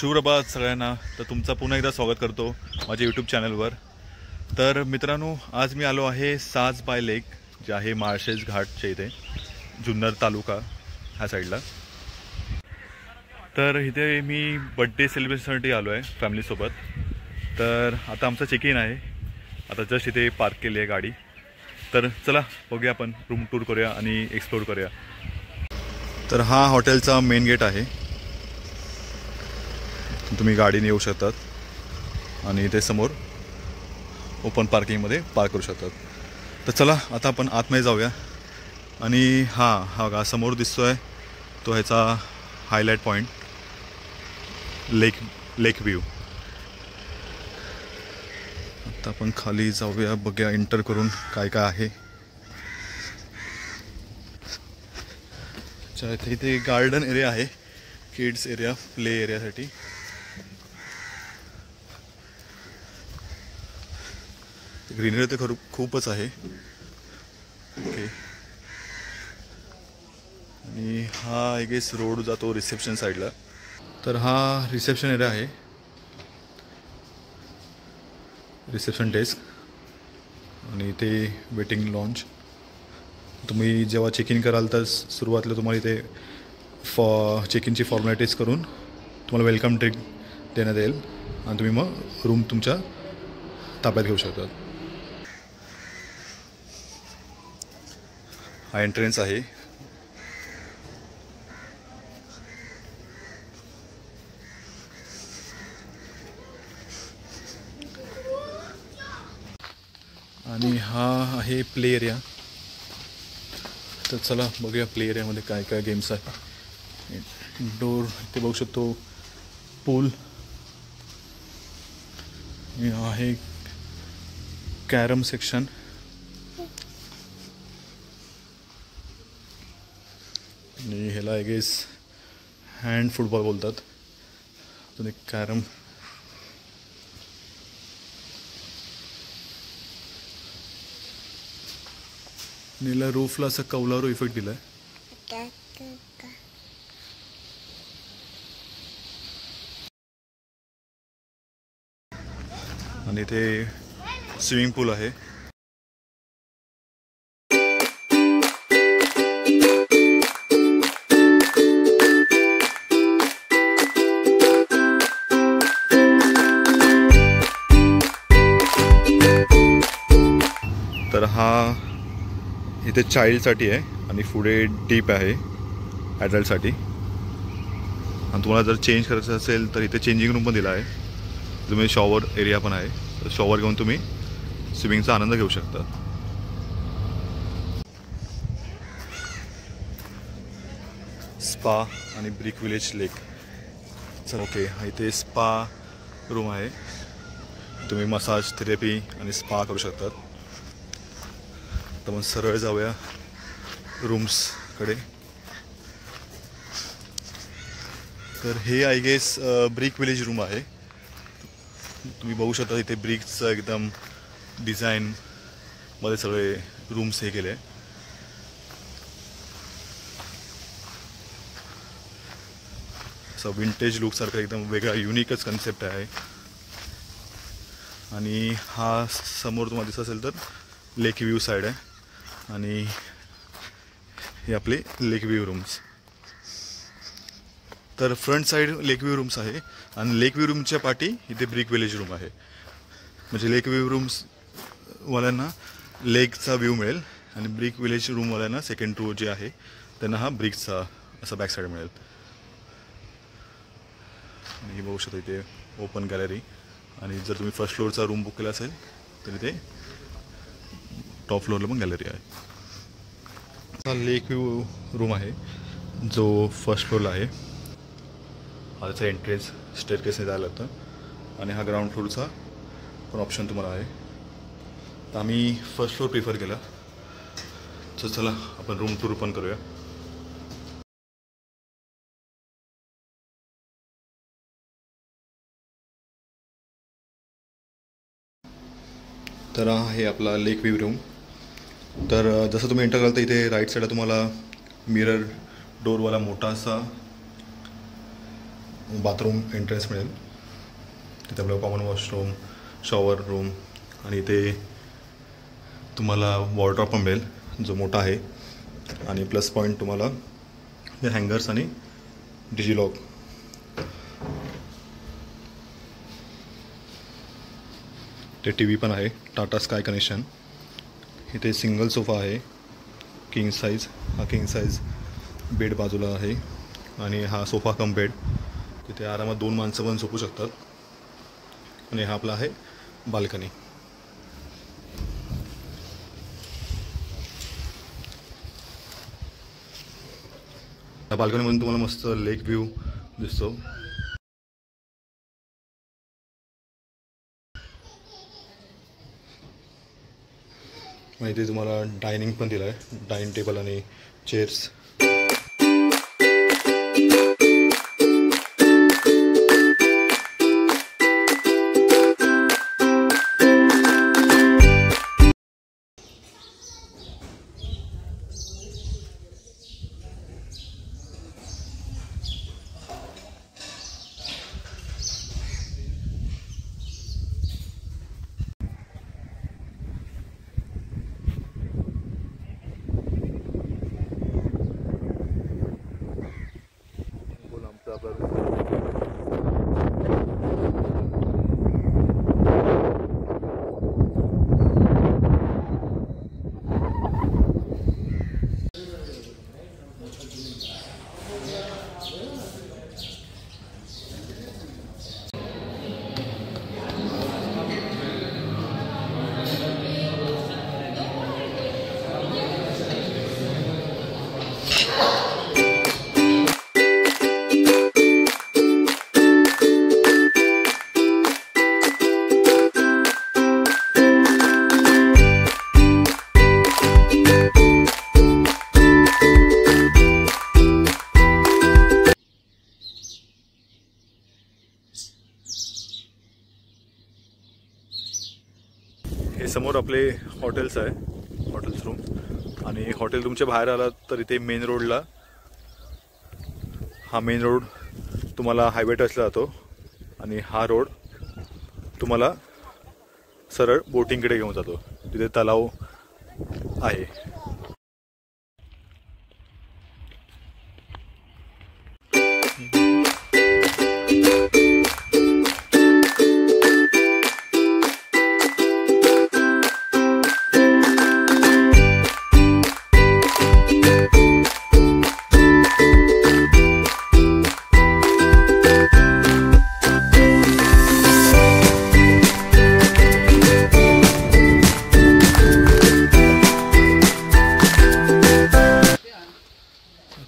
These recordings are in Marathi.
शुभप्रभात सगळ्यांना. तर तुमचं पुन्हा एकदा स्वागत करतो माझ्या यूट्यूब चॅनलवर. तर मित्रांनो, आज मी आलो आहे साज बाय लेक, जे आहे माळशेज घाटच्या इथे, जुन्नर तालुका ह्या साईडला. तर इथे मी बड्डे सेलिब्रेशनसाठी आलो आहे फॅमिलीसोबत. तर आता आमचं चेक इन आहे, आता जस्ट इथे पार्क केली आहे गाडी. तर चला बघूया, आपण रूम टूर करूया आणि एक्सप्लोर करूया. तर हा हॉटेलचा मेन गेट आहे, तुम्ही गाडीने येऊ शकतात आणि इथे समोर ओपन पार्किंगमध्ये पार्क करू शकतात. तर चला आता आपण आतमध्ये जाऊया. आणि हा समोर दिसतो आहे तो ह्याचा हायलाईट पॉईंट, लेक व्ह्यू. आता आपण खाली जाऊया, बघूया एंटर करून काय काय आहे. इथे गार्डन एरिया आहे, किड्स एरिया, प्ले एरियासाठी. ग्रीनरी तर खूपच आहे. ओके. आणि हा आय गेस रोड जातो रिसेप्शन साईडला. तर हा रिसेप्शन एरिया आहे, रिसेप्शन डेस्क. आणि इथे वेटिंग लॉन्ज. तुम्ही जेव्हा चेक इन कराल तर सुरुवातीला तुम्हाला इथे चेक इनची फॉर्मॅलिटीज करून तुम्हाला वेलकम ड्रिंक देण्यात येईल आणि तुम्ही मग रूम तुमच्या ताब्यात घेऊ शकता. हा एंट्रन्स आहे. आणि हा आहे प्ले एरिया. तर चला बघूया प्ले एरियामध्ये काय काय गेम्स आहे. इंडोर इथे बघू शकतो, पूल आहे, कॅरम सेक्शन. आणि ह्याला आय गेस हँड फुटबॉल बोलतात. अजून एक कॅरम. नीला रूफला असं कौलारू इफेक्ट दिलाय. आणि इथे स्विमिंग पूल आहे. तर हा इथे चाइल्डसाठी आहे आणि पुढे डीप आहे ॲडल्टसाठी. आणि तुम्हाला जर चेंज करायचं असेल तर इथे चेंजिंग रूम पण दिला आहे. तुम्ही शॉवर एरिया पण आहे, तर शॉवर घेऊन तुम्ही स्विमिंगचा आनंद घेऊ शकता. स्पा आणि ब्रिक विलेज लेक. चल ओके, इथे स्पा रूम आहे, तुम्ही मसाज, थेरपी आणि स्पा करू शकतात. तर मग सरळ जाऊया रूम्सकडे. तर हे I guess brick village room आहे. तुम्ही बघू शकता इथे ब्रिक्सचं एकदम डिझाईनमध्ये सगळे रूम्स हे केले. असं विंटेज लुकसारखं एकदम वेगळा युनिकच कन्सेप्ट आहे. आणि हा समोर तुम्हाला दिसत असेल तर लेक व्ह्यू साईड आहे. आणि हे आपले लेक व्ह्यू रूम्स. तर फ्रंट साईड लेक व्ह्यू रूम्स आहे आणि लेक व्ह्यू रूमच्या पाठी इथे ब्रिक विलेज रूम आहे. म्हणजे लेक व्ह्यू रूम्सवाल्यांना लेकचा व्ह्यू मिळेल आणि ब्रिक विलेज रूमवाल्यांना सेकंड रो जे आहे त्यांना हा ब्रिकचा असा बॅक साईड मिळेल. आणि हे बघू शकता इथे ओपन गॅलरी. आणि जर तुम्ही फर्स्ट फ्लोअरचा रूम बुक केला असेल तर इथे टॉप फ्लोअरला पण गॅलरी आहे. हा लेक व्ह्यू रूम आहे जो फर्स्ट फ्लोअरला आहे. हा त्याचा एंट्रेन्स स्टेअरकेसने जायला लागतं. आणि हा ग्राउंड फ्लोअरचा पण ऑप्शन तुम्हाला आहे. तर आम्ही फर्स्ट फ्लोअर प्रिफर केला. तर चला आपण रूम टूर पण करूया. तर हा आहे आपला लेक व्ह्यू रूम. तर जसं तुम्ही एंटर कराल तर इथे राईट साईडला तुम्हाला मिरर डोरवाला मोठा असा बाथरूम एंट्रन्स मिळेल. तिथे आपलं कॉमन वॉशरूम, शॉवर रूम आणि इथे तुम्हाला वॉर्डरोब पण मिळेल जो मोठा आहे. आणि प्लस पॉईंट तुम्हाला हे हँगर्स आणि डिजिलॉक. ते टी व्ही पण आहे, टाटा स्काय कनेक्शन. इथे सिंगल सोफा आहे किंग साईज. हा किंग साईज बेड बाजूला आहे आणि हा सोफा कम बेड. तिथे आरामात 2 माणसं पण झोपू शकतात. आणि हा आपला आहे बाल्कनी. या बाल्कनीमधून तुम्हाला मस्त लेक व्ह्यू दिसतो. इथे तुम्हाला डायनिंग पण दिलं आहे, डायनिंग टेबल आणि चेअर्स. हे समोर आपले हॉटेल्स आहे, हॉटेल्स रूम. आणि हॉटेल तुमच्या बाहेर आलात तर इथे मेन रोडला, हा मेन रोड तुम्हाला हायवे टचला जातो आणि हा रोड तुम्हाला सरळ बोटिंगकडे घेऊन जातो. तिथे तलाव आहे.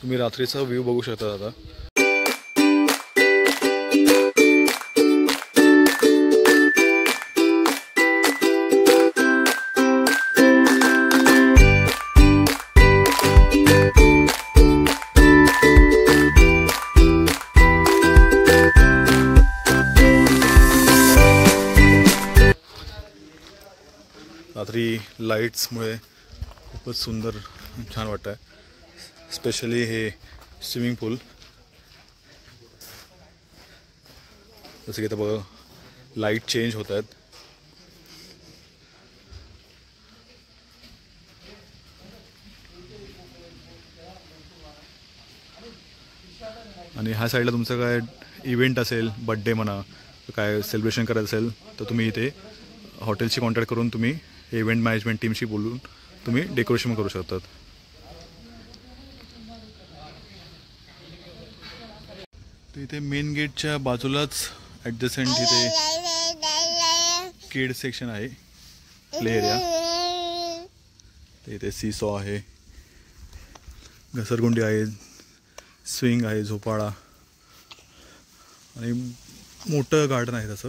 तुम्ही रात्रीचा व्ह्यू बघू शकता आता. रात्री लाईट्समुळे खूपच सुंदर छान वाटतं आहे. स्पेशली हे स्विमिंग पूल. जसं की आता बघा लाईट चेंज होत आहेत. आणि ह्या साईडला तुमचं काय इव्हेंट असेल, बड्डे म्हणा, काय सेलिब्रेशन करायचं असेल तर तुम्ही इथे हॉटेलशी कॉन्टॅक्ट करून तुम्ही इव्हेंट मॅनेजमेंट टीमशी बोलून तुम्ही डेकोरेशन करू शकतात. तर इथे मेन गेटच्या बाजूलाच ॲडजसेंट इथे किड सेक्शन आहे, प्ले एरिया. इथे सीसॉ आहे, घसरगुंडी आहे, स्विंग आहे, झोपाळा आणि मोठं गार्डन आहे तसं.